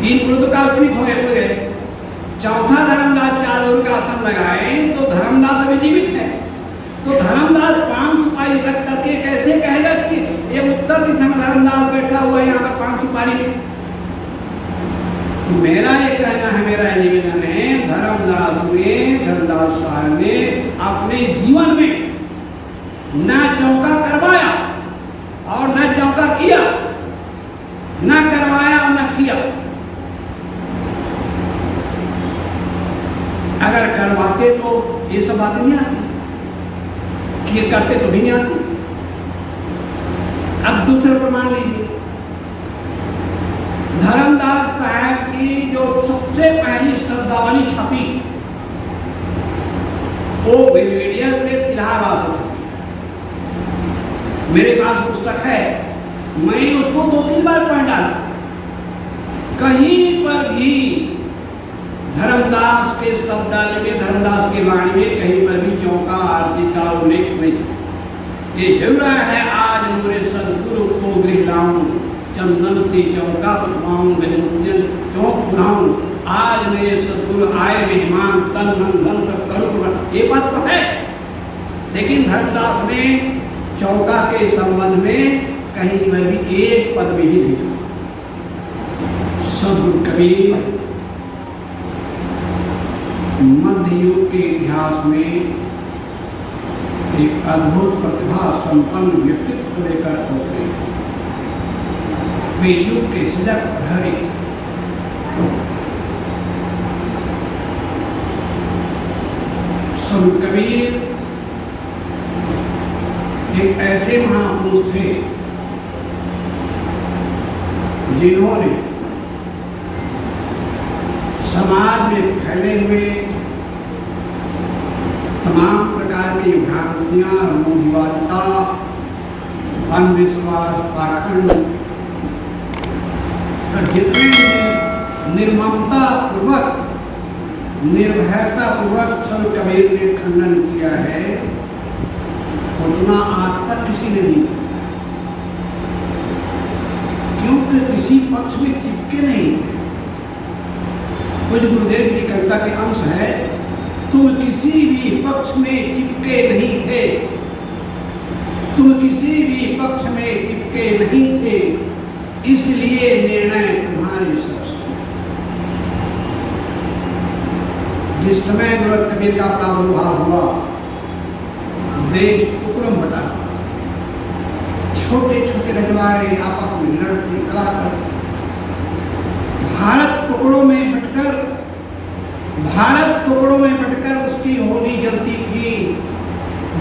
तीन पुरुष तो काल्पनिक हो गए। चौथा धर्मदास चारों का आसन लगाए तो धर्मदास अभी जीवित है, तो धर्मदास 5 सुपारी रख करके कैसे कहेगा कि ये उत्तर दिशा में धर्मदास बैठा हुआ है यहाँ पर 5 सुपारी में। तो मेरा ये कहना है, मेरा निवेदन है, धर्मदास साहब ने अपने जीवन में ना चौका करवाया और न चौका किया, न करवाया और न किया। अगर करवाते तो ये सब बातें नहीं आती, ये करते तो भी नहीं आती। अब दूसरा प्रमाण लीजिए, धर्मदास साहब की जो सबसे पहली शब्दावली छपी वो बेलवेडियर प्रेस इलाहाबाद से छपी। मेरे पास पुस्तक है, मैं उसको 2-3 बार पढ़ डाला। कहीं पर भी धर्मदास के शब्दावली में, धर्मदास के वाणी में कहीं पर भी चौका आरती का उल्लेख नहीं। ये जरूर है, आज मोरे सदगुरु को गृह लाऊं, चंदन से चौका पुरवाऊं, गजन चौक पुराऊं। आज मेरे सदगुरु आए मेहमान, तन मन धन सब करूं। ये बात तो है, लेकिन धर्मदास ने चौका के संबंध में कहीं पर भी एक पद भी नहीं दिया। सदगुरु कबीर मध्य युग के इतिहास में एक अद्भुत प्रतिभा संपन्न व्यक्तित्व को लेकर होते हैं। वे युग के सजग प्रहरी, संत कबीर एक ऐसे महापुरुष थे जिन्होंने समाज में फैले हुए तमाम प्रकार की भ्रांतियां, मूढ़वादिता, अंधविश्वास, पाखंड, जितने निर्ममता पूर्वक, निर्भयता पूर्वक संत कबीर ने खंडन किया है, उतना आज तक किसी ने नहीं, क्योंकि किसी पक्ष में चिपके नहीं थे। कुछ गुरुदेव की कविता के अंश है, तुम किसी भी पक्ष में चिपके नहीं थे, तुम किसी भी पक्ष में चिपके नहीं थे, इसलिए निर्णय तुम्हारे सबसे। जिस समय गुरु कबीर का प्रादुर्भाव हुआ, देश टुकड़ों में बटा, छोटे छोटे रजवाड़े आपस में लड़ते कराकर भारत टुकड़ों में बटकर उसकी होली जलती थी।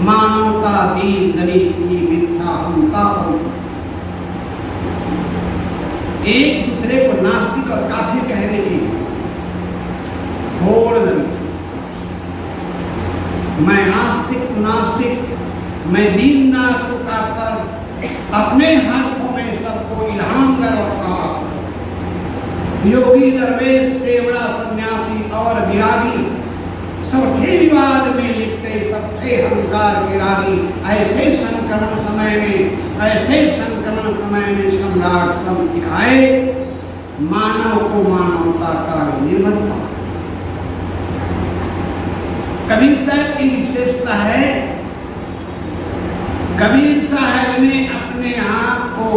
मानवता दीन गरीब की मिथ्या हमता हो, एक दूसरे को नास्तिक और काफिर कहने की होड़ लगी। मैं नास्तिक, मैं दीनदास को काटकर अपने हाथों में सबको इल्हाम कर रखा। योगी दरवेश सेवड़ा सन्यासी और विरागी सबके विवाद में लिपटे, सबके अहंकार के रागी। ऐसे संक्रमण समय में सम्राट सब दिखाए, मानव को मानवता का निर्मलता। कबीर साहब की विशेषता है, कबीर साहब ने अपने आप को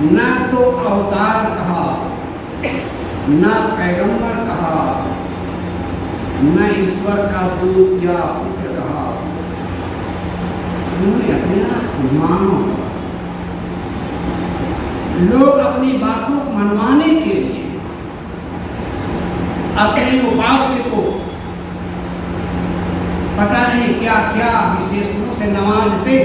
न तो अवतार कहा, न पैगंबर कहा, न ईश्वर का दूत या पुत्र कहा, उन्होंने अपने आप को मानव। लोग अपनी बातों को मनवाने के लिए अपने उपास्य को पता नहीं क्या क्या विशेषणों से नवाजते।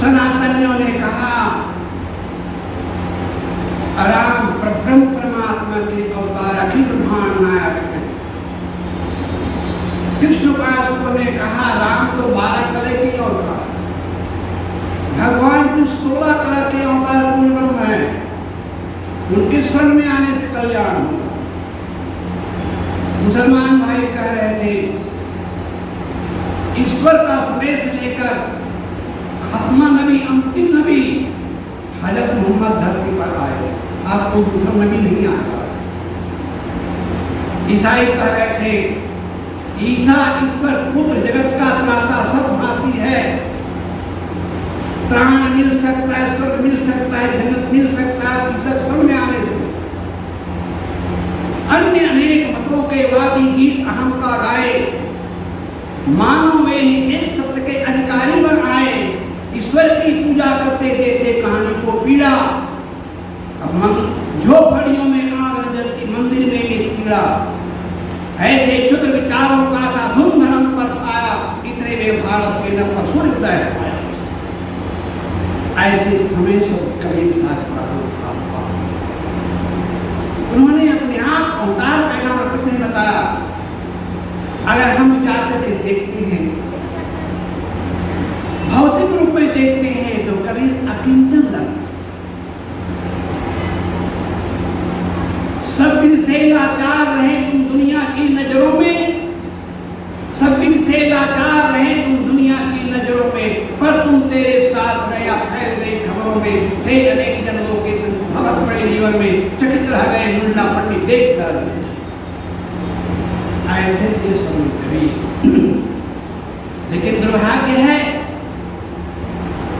सनातनियों ने कहा राम ब्रह्म परमात्मा के अवतार, अखिल ब्रह्मांड नायक है। कृष्ण उपासकों ने कहा राम तो 12 कला के अवतार, भगवान तो 16 कला के अवतार पूर्ण ब्रह्म है, उनके स्वर्ग में आने से कल्याण होगा। मुसलमान भाई कह रहे थे ईश्वर का संदेश लेकर खत्मा नबी, अंतिम नबी हजरत मोहम्मद धरती पर आए, आपको दूसरा नबी नहीं आएगा। ईसाई कह रहे थे ईसा ईश्वर पुत्र जगत का त्राता सब भाती है, त्राण मिल सकता है, स्वर्ग मिल सकता है, जन्नत मिल सकता है ईश्वर सब में आने से। अन्य अनेक मतों के वादी गीत अहम का गाए, मानव में ही एक सत्य के अधिकारी बन आए, ईश्वर की पूजा करते देते कहानी को पीड़ा, झोपड़ियों में आग न जलती मंदिर में भी कीड़ा, ऐसे क्षुद्र विचारों का था धूम धर्म पर छाया, इतने में भारत के नभ पर सूर्योदय पाया। ऐसे समय सब कबीर साथ उन्होंने अपने आप अवतार पैगाम कुछ नहीं बताया। अगर हम विचार करके देखते हैं, भौतिक रूप में देखते हैं तो कबीर अकिंचन लगता, सब दिन से लाचार रहे तुम दुनिया की नजरों में, सब दिन से लाचार रहे तुम दुनिया की नजरों में, पर तुम तेरे साथ रहा फैल गई खबरों में, थे अनेक जन्मों के भगत पड़े जीवन में, चकित रह गए मुल्ला पंडित देखकर। ऐसे देशों में कबीर, लेकिन दुर्भाग्य है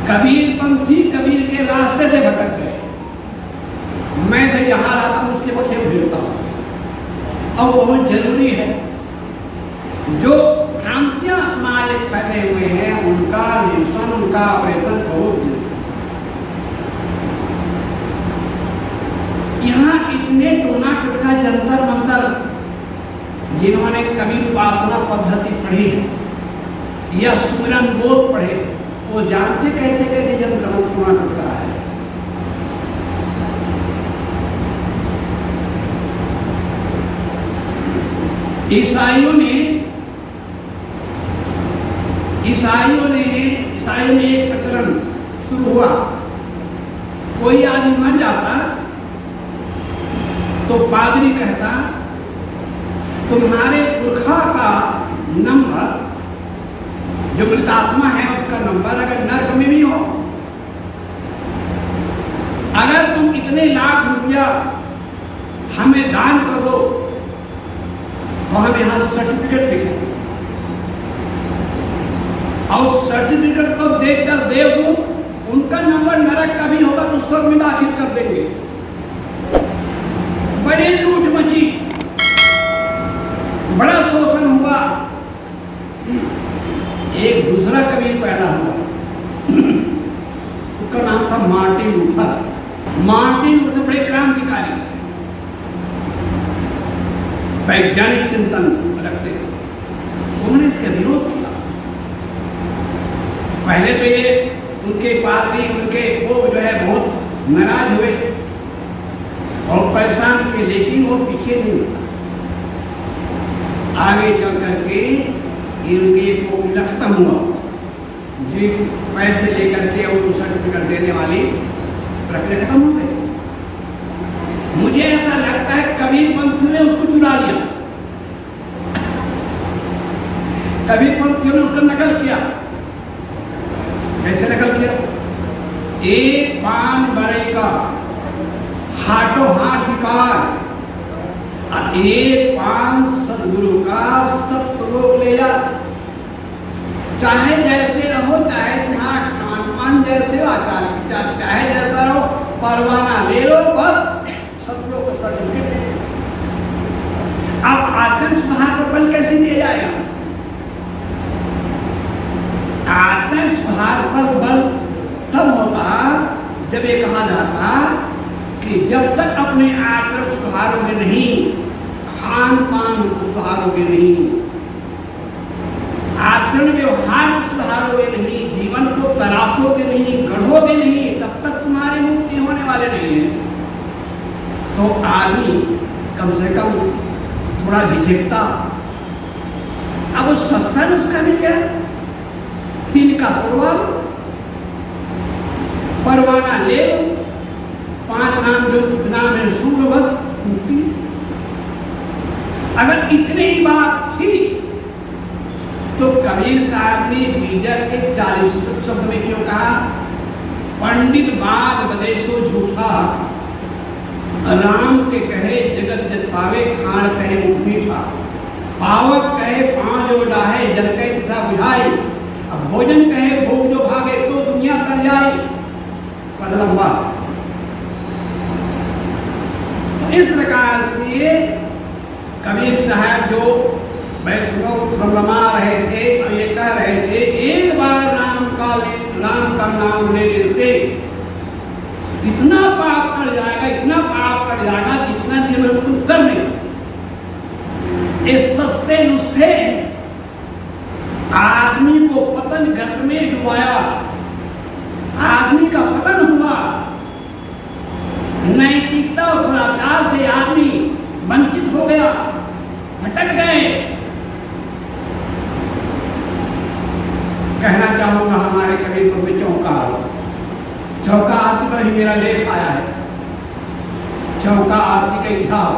कबीर पंथी कबीर के रास्ते से भटक गए। मैं तो जहाँ रहता हूँ उसके पीछे फिरता हूँ, और बहुत जरूरी है जो भ्रांतियां समाज में फैले हुए हैं उनका निरसन, उनका ऑपरेशन बहुत जरूरी। यहाँ इतने टोना टुटका जंतर मंतर जिन्होंने कबीर उपासना पद्धति पढ़ी है या सुमिरन बोध पढ़े, वो जानते कैसे कैसे जंतर टोना टुटका है। ईसाइयों में एक प्रचलन शुरू हुआ, कोई आदमी मर जाता तो पादरी कहता तुम्हारे पुरखा का नंबर, जो मृतात्मा है उसका नंबर अगर नर्क में भी हो, अगर तुम इतने लाख रुपया हमें दान कर दो तो हम यहाँ सर्टिफिकेट लिखेंगे, और सर्टिफिकेट को देखकर देवदूत उनका नंबर नरक का भी होगा तो स्वर्ग में दाखिल कर देंगे। बड़ी लूट मची, बड़ा शोषण हुआ। एक दूसरा कबीर पैदा हुआ, उसका नाम था मार्टिन लूथर। मार्टिन लूथर बड़े क्रांतिकारी थे, वैज्ञानिक चिंतन रखते थे, उन्होंने इसका विरोध किया। पहले तो ये उनके पादरी, उनके वो जो है बहुत नाराज हुए और परेशान किए, लेकिन वो पीछे नहीं हुआ। आगे चल करके इनके को खत्म हुआ, जी पैसे लेकर के उनको सर्टिफिकेट देने वाली प्रक्रिया खत्म हो गई। मुझे ऐसा लगता है कबीर पंथियों ने उसको चुरा लिया, कबीर पंथियों ने उसका नकल किया। कैसे नकल किया? एक पान बरई का हाथों हाथ विकार, एक पान सदगुरु का सब लोग ले जा, चाहे जैसे रहो, चाहे तुम्हारा खान पान जैसे आचार चाहे जैसा रहो, परवाना ले लो, बस सतलों को सर्टिफिकेट। अब आचरण सुधार पर बल कैसे दिया जाएगा? आचरण सुधार पर बल तब होता जब ये कहा जाता कि जब तक अपने आचरण सुधारोगे नहीं, खान पान सुधारोगे नहीं, आचरण व्यवहार सुधारोगे नहीं, जीवन को तराशोगे नहीं, गढ़ोगे नहीं, तब तक तुम्हारी मुक्ति होने वाले नहीं है। तो आदमी कम से कम थोड़ा झिझकता। अब वो सस्ता नुस्खा मिल गया, तीन का परवाना ले, 5 नाम जो नाम है सुन लो, बस मुक्ति। अगर इतनी ही बात थी तो कबीर साहब ने बीजर के 40 शब्द में क्यों कहा, पंडित बाद बदेशो झूठा, राम के कहे जगत जत पावे, खान कहे मुख मीठा, पावक कहे पांव जो डाहे, जल कहे दिशा बुझाई, अब भोजन कहे भोग जो भागे, तो दुनिया कर जाए पद लंबा। तो इस प्रकार से कबीर साहब जो वैष्णव रमरमा रहे थे और ये कह रहे थे एक बार राम का नाम लेने से इतना पाप कट जाएगा, इतना पाप कट जाएगा जितना जीवन तुम कर नहीं सकते। इस सस्ते नुस्खे आदमी को पतन घट में डुबाया, आदमी का पतन हुआ, नैतिकता और सदाचार से आदमी वंचित हो गया, भटक गए। कहना चाहूंगा हमारे कबीर में चौका आरती पर ही मेरा लेख आया है। चौका आरती का इतिहास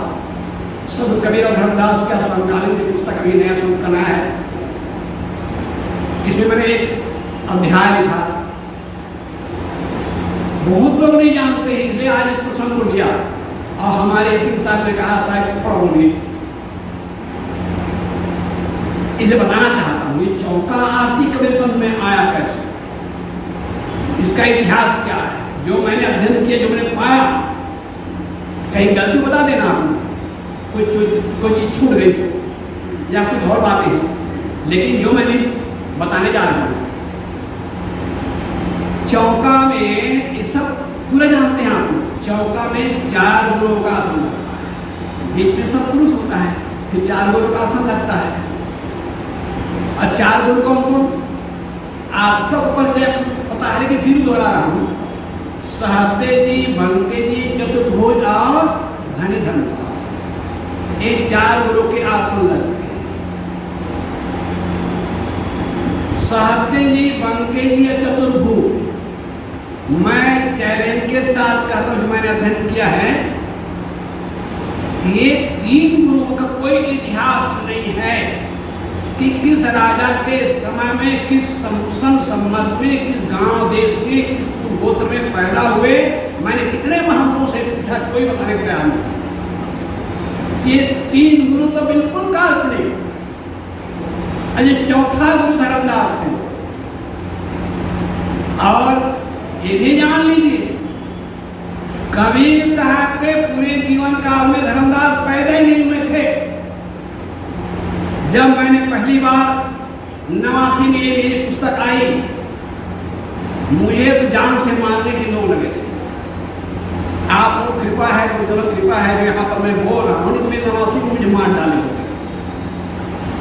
सब कबीर और धर्मदास का समकालीन की पुस्तक अभी नया संस्करण है। इसमें मैंने एक अध्याय लिखा, बहुत लोग नहीं जानते हैं, इसलिए आज इस प्रसंग को लिया और हमारे 3 साल में कहा था पढ़ोगे, इसे बताना चाहता हूँ ये चौका आरती कबीरपंथ में आया कैसे, इसका इतिहास क्या है। जो मैंने अध्ययन किया, जो मैंने पाया, कहीं गलती बता देना आपको, कोई चीज छूट गई या कुछ और बातें हैं, लेकिन जो मैंने बताने जा रहा हूँ चौका में, ये सब पूरे जानते हैं आप, चौका में 4 गुरुओं का आसन लगता है, बीच में सब पुरुष होता है, फिर 4 गुरुओं का आसन लगता है। और 4 गुरु कौन कौन आप सब पर पता है, लेकिन फिर दोहरा रहा हूँ, सहते जी, भंके जी, चतुर्भुज और धनी धर्मदास, ये 4 गुरु के आसन लगते हैं। सहते जी, भंके जी या चतुर्भुज, मैं चैलेंज के साथ कहता हूँ, जो मैंने अध्ययन किया है, ये 3 गुरुओं का कोई इतिहास नहीं है कि किस राजा के समय में, किस संमत में, किस गांव देश में, किस गोत्र में पैदा हुए। मैंने कितने महंतों से पूछा, कोई बताने को तैयार नहीं। ये 3 गुरु तो बिल्कुल काल्पनिक। अरे 4था गुरु धर्मदास थे, और ये भी जान लीजिए कबीर साहब के पूरे जीवन काल में धर्मदास पैदा ही नहीं हुए थे। जब मैंने पहली बार 89 में ये पुस्तक आई, मुझे तो जान से मारने के लोग लगे थे। आप लोग कृपा है, चलो कृपा है, यहाँ पर मैं बोल रहा हूँ, मैं 89 को मुझे मार डाले,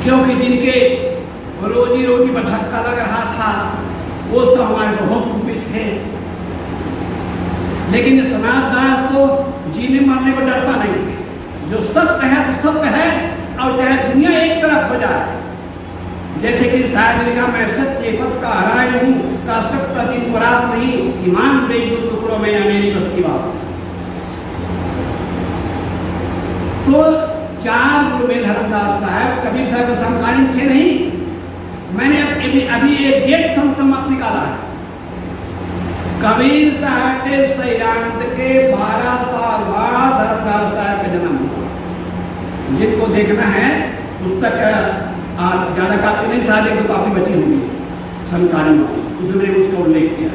क्योंकि जिनके रोजी रोटी पर धक्का लग रहा था वो सब हमारे बहुत कुपित थे। लेकिन ये सनातन दास तो जीने मरने को डरता नहीं है, जो सत्य है तो सत्य है, और चाहे दुनिया एक तरफ हो जाए। जैसे कि शायद ने कहा, मैं सत्य पद का हराए हूँ, का सत्य दिन रात नहीं, ईमान गई जो टुकड़ों में या मेरी बस की बात। तो 4 गुरु में धर्मदास साहब, कबीर साहब के समकालीन थे नहीं। मैंने अभी एक डेट संसम्मत निकाला है, कबीर साहब के सैरांत के 12 साल बाद धर्मदास साहब का जन्म हुआ। जिनको देखना है पुस्तक ज़्यादा काफी नहीं, शायद 1-2 काफी बची होगी समकालीन वाली, उसमें मैंने उसका उल्लेख किया।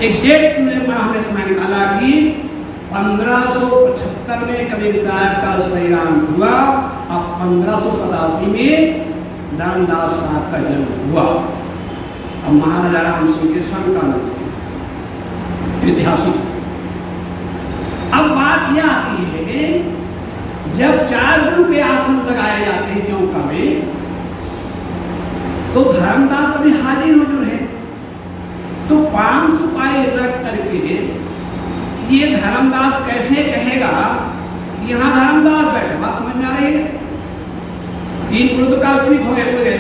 एक डेट में हमने समय निकाला कि 1575 में कबीर साहब का सैरांत हुआ, और 1587 में धर्मदास साहब का जन्म हुआ। अब महाराजा राम सिंह के संतान थे, ऐतिहासिक। अब बात यह आती है, जब 4 गुरु के आसन लगाए जाते हैं चौका में, तो धर्मदास अभी हाजिर हुजूर है, तो 5 सिपाही रख करके ये धर्मदास कैसे कहेगा कि यहाँ धर्मदास बैठे। बात समझ में आ रही है? 3 गुरु तो काल्पनिक हो गए पूरे,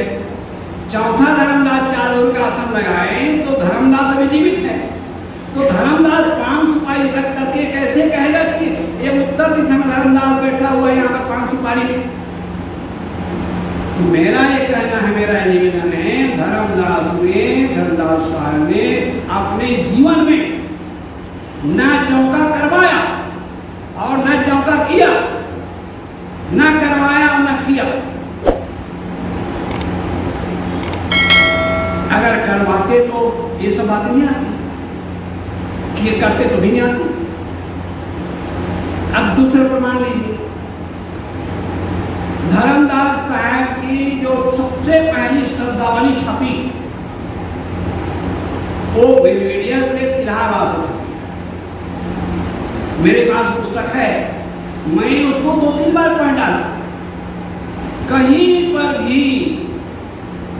4था धर्मदास 4 गुरु का आसन लगाए तो धर्मदास अभी जीवित है, तो धर्मदास 5 सिपाही रख करके कैसे कहेगा कि ये उत्तर दिशा में धर्मदास बैठा हुआ है, यहाँ पर 5 सिपाही में। तो मेरा ये कहना है, मेरा निवेदन है, धर्मदास साहब ने अपने जीवन में न चौका करवाया और न चौका किया, न करवाया और न किया। अगर करवाते तो ये सब बातें नहीं आती, ये करते तो भी नहीं आती। अब दूसरा प्रमाण लीजिए, धर्मदास साहब की जो सबसे पहली शब्दावली छपी वो बेलवेडियर प्रेस इलाहाबाद से छपी। मेरे पास पुस्तक है, मैं उसको 2-3 बार पढ़ डाला। कहीं पर भी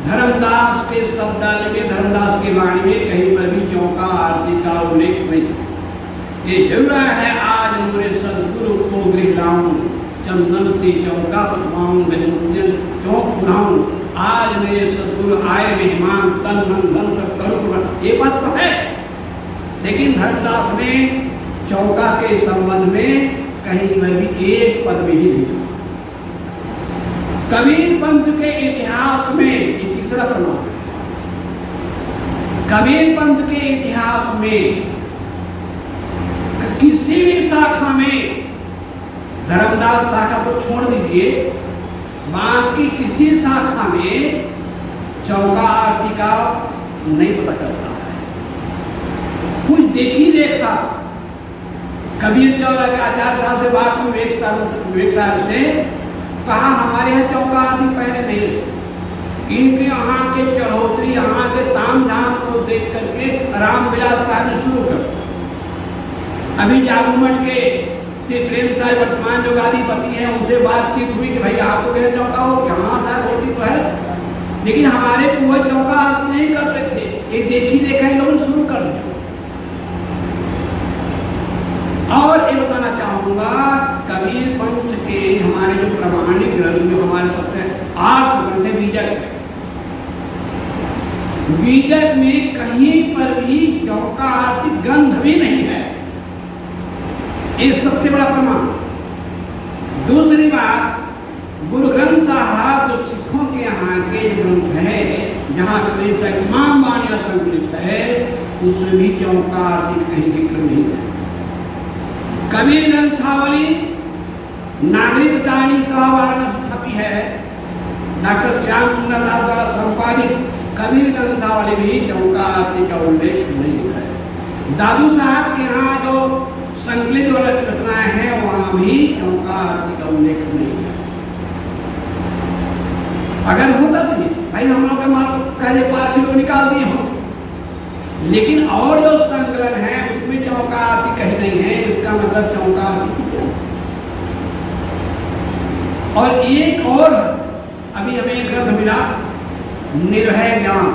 धर्मदास के शब्दावली में, धर्मदास के वाणी में कहीं पर भी चौका आरती का उल्लेख नहीं। ये जरूर है आज मोरे सदगुरु को गृह लाऊं, चंदन से चौका पटवाऊं, गजन चौक पुराऊं। आज मेरे सदगुरु आए मेहमान, तन मन धन सब करूं। ये बात तो है, लेकिन धर्मदास ने चौका के संबंध में कहीं पर भी एक पद भी नहीं लिखा। कबीर पंथ के इतिहास में ये तीसरा प्रमाण है, कबीर पंथ के इतिहास में किसी भी शाखा में, धर्मदास शाखा को छोड़ दीजिए, बाकी किसी शाखा में चौका आरती का नहीं पता चलता है। कुछ देखी देखा कबीर चौरा के आचार्य साहब से बात में विवेक साहब से कहा, हमारे यहाँ चौका आरती पहले नहीं, इनके यहाँ के चढ़ोतरी, यहाँ के ताम झाम को देख करके रामविलास साहब ने शुरू कर। अभी जागूमठ के श्री प्रेम साहब वर्तमान जो गादीपति हैं उनसे बातचीत हुई कि भाई आपको क्या चौका हो, हाँ साहब होती तो है, लेकिन हमारे पूर्वज चौका आरती नहीं करते थे, ये देखी देखा इन लोगों ने शुरू कर दिया। और ये बताना चाहूंगा, कबीर पंथ के हमारे जो प्रामाणिक ग्रंथ, जो हमारे सबसे 8 ग्रंथ है, बीजक में कहीं पर भी चौका आरती गंध भी नहीं है। ये सबसे बड़ा प्रमाण। दूसरी बात, गुरु ग्रंथ साहब जो सिखों के यहाँ के ग्रंथ है, जहाँ कबीर का तमाम वाणियां संकलित है, उसमें भी चौका आरती कहीं जिक्र नहीं है। कबीर ग्रंथावली नागरिक उतारणी सभा वाराणसी छपी है, डॉक्टर श्याम सुंदर दास द्वारा संपादित कबीर ग्रंथावली भी चौका आरती का उल्लेख नहीं है। दादू साहब के यहाँ जो संकलित रचनाएं हैं, वहां भी चौका आरती का उल्लेख नहीं है। अगर होता तो भाई हम लोग पहले पार्थिव लोग निकाल दिए हो, लेकिन और जो संकलन है उसमें चौका आरती कहीं नहीं है, इसका मतलब चौका आरती क्या। और एक और अभी हमें एक ग्रंथ मिला, निर्भय ज्ञान।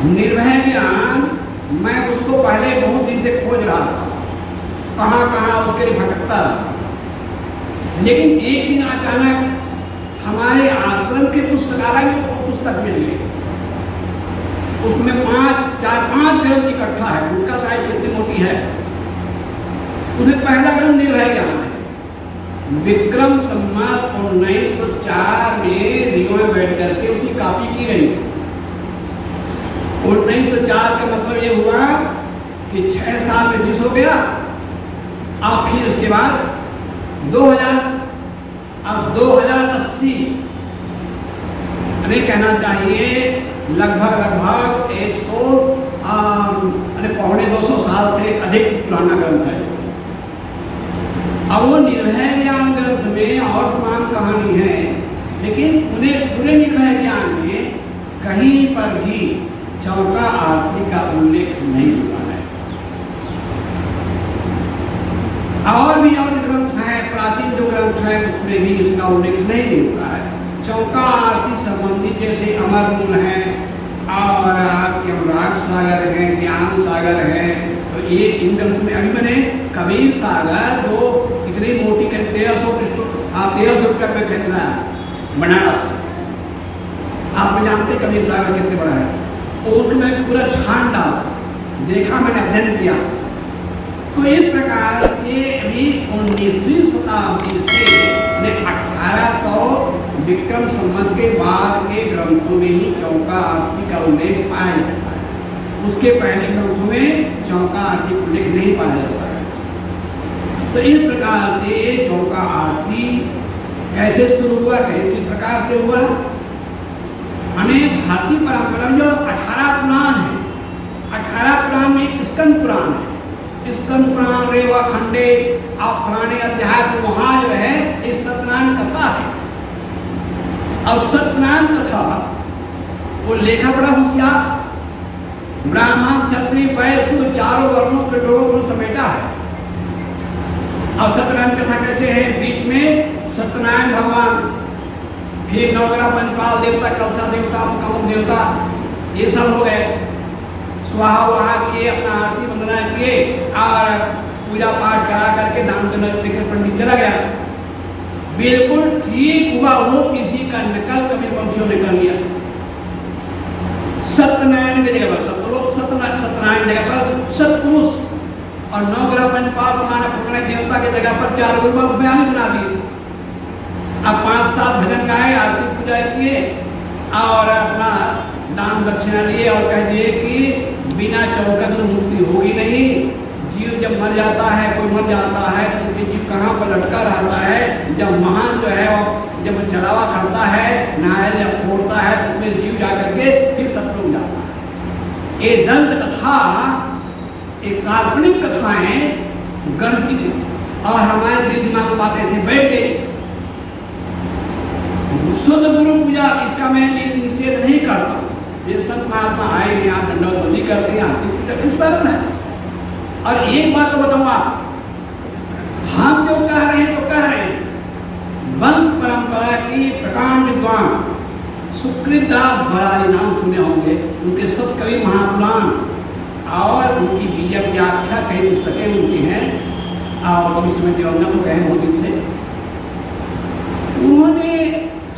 निर्भय ज्ञान, मैं उसको पहले बहुत दिन से खोज रहा था, कहाँ कहाँ उसके लिए भटकता रहा, लेकिन एक दिन अचानक हमारे आश्रम के पुस्तकालय में वो पुस्तक मिल गई। उसमें 4-5 ग्रंथ इकट्ठा है, उनका साइज कितनी मोटी है। उसमें पहला ग्रंथ निर्भय ज्ञान है। विक्रम संवत 1904 में रियो में बैठ करके उसकी कॉपी की गई। 1904 का मतलब ये हुआ कि 6 साल में 20 हो गया, अब फिर उसके बाद 2000, अब 2080 हमें कहना चाहिए लगभग 100 पौने 200 साल से अधिक पुराना ग्रंथ है। अब वो निर्भय ज्ञान ग्रंथ में और तमाम कहानी है, लेकिन उन्हें पूरे निर्भय ज्ञान में कहीं पर भी चौका आरती का उल्लेख नहीं हुआ है। और भी और ग्रंथ हैं, प्राचीन जो ग्रंथ हैं उसमें भी इसका उल्लेख नहीं हुआ है। चौका आरती संबंधी जैसे अमर मूल है और आपके अनुराग सागर है, ज्ञान सागर है, तो ये इन ग्रंथ में अभी मैंने कबीर सागर जो इतनी मोटी कर 1300 रुपये में खरीदा है बनारस से। आप जानते कबीर सागर कितने बड़ा है, तो उसमें पूरा छान डाला, देखा, मैंने अध्ययन किया। तो इस प्रकार से अभी 19वीं शताब्दी से 1820 विक्रम संवत के बाद के ग्रंथों में ही चौका आरती का उल्लेख पाया जाता है। उसके पहले ग्रंथों में चौका आरती का उल्लेख नहीं पाया जाता है। तो इस प्रकार से चौका आरती कैसे शुरू हुआ, किस प्रकार से हुआ? अनेक भारतीय परंपरा जो 18 पुराण है, 18 पुराण में एक स्कंद पुराण है। स्कंद पुराण, रेवा खंडे और पुराने अध्याय वहाँ जो है इस सत्यनारायण कथा है। और सत्यनारायण कथा वो लेखा बड़ा होशियार, ब्राह्मण क्षत्रिय वैश्य चारों वर्णों के लोगों को समेटा है। और सत्यनारायण कथा कैसे है? बीच में सत्यनारायण भगवान, फिर नवग्रह पंचपाल देवता, कलसा देवता, मुकाम देवता, ये सब हो गए। स्वाहा वहा किए, अपना आरती वंदना किए और पूजा पाठ करा करके दान देने लेकर पंडित चला गया। बिल्कुल ठीक हुआ वो किसी का नकल कबीर पंथियों ने कर लिया। सत्यनारायण की जगह पर सतलोक, सत्यनारायण जगह पर सतपुरुष और नवग्रह पंचपाल पुराने देवता की जगह पर 4 गुरु बयानी बना दिए। अब 5-7 भजन गाए, आरती पूजा किए और अपना दान दक्षिणा लिए और कह दिए कि बिना चौका तो मुक्ति होगी नहीं। जीव जब मर जाता है, कोई मर जाता है तो उनकी जीव कहाँ पर लटका रहता है। जब महान जो है वो जब चलावा करता है, नारियल जब फोड़ता है तो उसमें जीव जा करके फिर सतलोक जाता है। ये दंत कथा, एक काल्पनिक कथाएं गणित और हमारे दिल दिमाग की बातें ऐसे बैठ गई। शुद्ध गुरु पूजा इसका मैं निषेध नहीं करता। ये संत महात्मा आए हैं, आप दंडवत बंदी करते हैं, आरती पूजा किस सरल है। और एक बात तो बताऊंगा, हम जो कह रहे हैं तो कह रहे हैं, वंश परंपरा की प्रकांड विद्वान सुकृत दास बरारी नाम सुने होंगे। उनके सब कवि महापुराण और उनकी बीजक व्याख्या कई पुस्तकें उनकी हैं और कभी समय दिवंगत हो गए बहुत दिन से। उन्होंने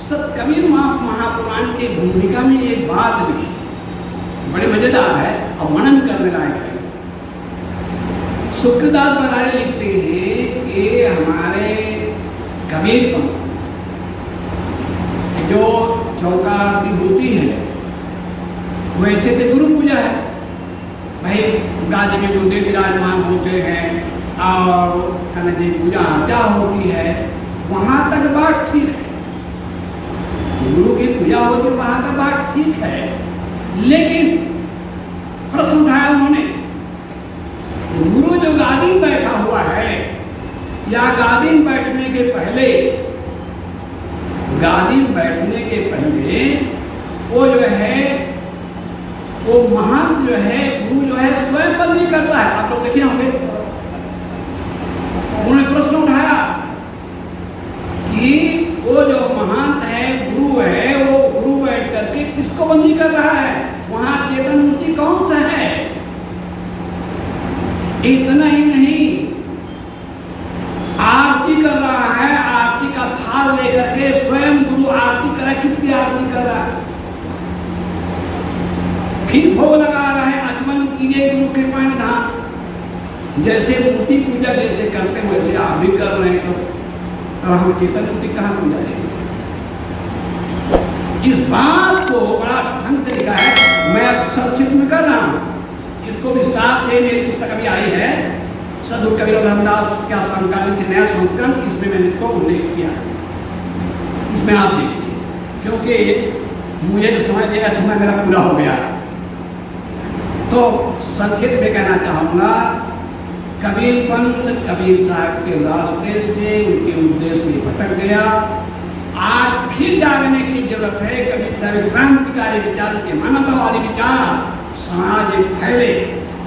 सत कबीर महापुराण की भूमिका में एक बात लिखी, बड़े मजेदार है और मनन करने लायक है। सुकृदास बरारी लिखते हैं कि हमारे कबीर पंथ जो चौका आरती होती है वैसे तो गुरु पूजा है भाई। गाजी में गुरुदेव विराजमान होते हैं और कहना जी पूजा अर्चा होती है, वहाँ तक बात ठीक है। गुरु की पूजा होती है वहाँ तक बात ठीक है। लेकिन प्रश्न उठाया उन्होंने, गुरु जो गादी में बैठा हुआ है या गादी में बैठने के पहले, गादी में बैठने के पहले वो जो है वो महंत जो है, गुरु जो है स्वयं बंदी करता है। आप लोग देखे होंगे, उन्होंने प्रश्न उठाया कि वो जो महंत है, गुरु है, वो गुरु बैठ करके किसको बंदी कर रहा है? वहां चेतन मूर्ति कौन सा है? इतना ही नहीं, आरती कर रहा है, आरती का थाल लेकर के स्वयं गुरु आरती कर रहा है। किसकी आरती कर रहा है? फिर भोग लगा रहा है, आचमन कीजिए गुरु कृपा निधान। जैसे मूर्ति पूजा जैसे करते हैं वैसे आप भी कर रहे हैं। तो हम चेतन मूर्ति कहाँ पूजा रहे? इस बात को बड़ा ढंग से लिखा है, मैं संक्षिप्त में कर रहा हूँ। इसको विस्तार से मेरी पुस्तक अभी आई है, साधु कबीर रामदास क्या समकालीन के नया संस्करण, इसमें मैंने इसको उल्लेख किया है। इसमें आप देखिए, क्योंकि मुझे जो समय दिया समय मेरा पूरा हो गया। तो संक्षिप्त में कहना चाहूँगा, कबीर पंथ कबीर साहब के रास्ते से, उनके उद्देश्य से भटक गया। आज फिर जागने की जरूरत है। कबीर साहब क्रांतिकारी विचार के, मानवतावादी विचार समाज में फैले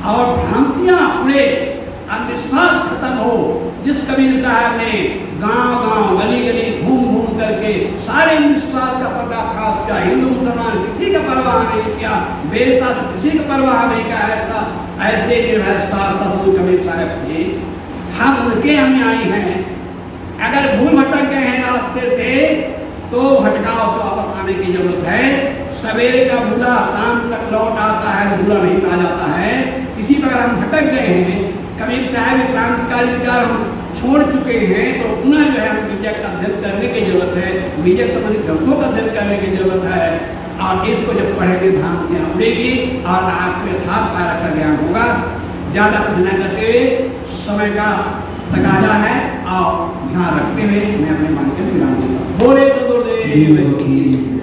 और भ्रांतियां उड़े, अंधविश्वास खत्म हो। जिस कबीर साहब ने गांव-गांव, गली-गली घूम-घूम करके सारे अंधविश्वास का पर्दाफाश किया, हिंदू मुसलमान किसी का परवाह नहीं किया, बेसाथ किसी का परवाह नहीं किया, ऐसे कबीर साहब थे। हम उनके अनुयायी हैं। अगर भूल भटक गए हैं रास्ते से तो भटकाव से वापस आने की जरूरत है। सवेरे का भूला शाम तक लौट आता है, भूला नहीं आ जाता है। इसी प्रकार हम भटक गए हैं। कबीर साहब क्रांतिकारी विचार हम छोड़ चुके हैं तो पुनः जो है हम बीजक का अध्ययन करने की जरूरत है, बीजक संबंधी ग्रंथों का अध्ययन करने की जरूरत है। और इसको जब पढ़ेंगे ध्यान से उड़ेगी और आपको यथार्थ पारा का ज्ञान होगा। ज़्यादा कुछ न करते हुए समय का तकाजा है और ध्यान रखते हुए मैं अपने मान के विराम दूंगा। बोले तो बोले।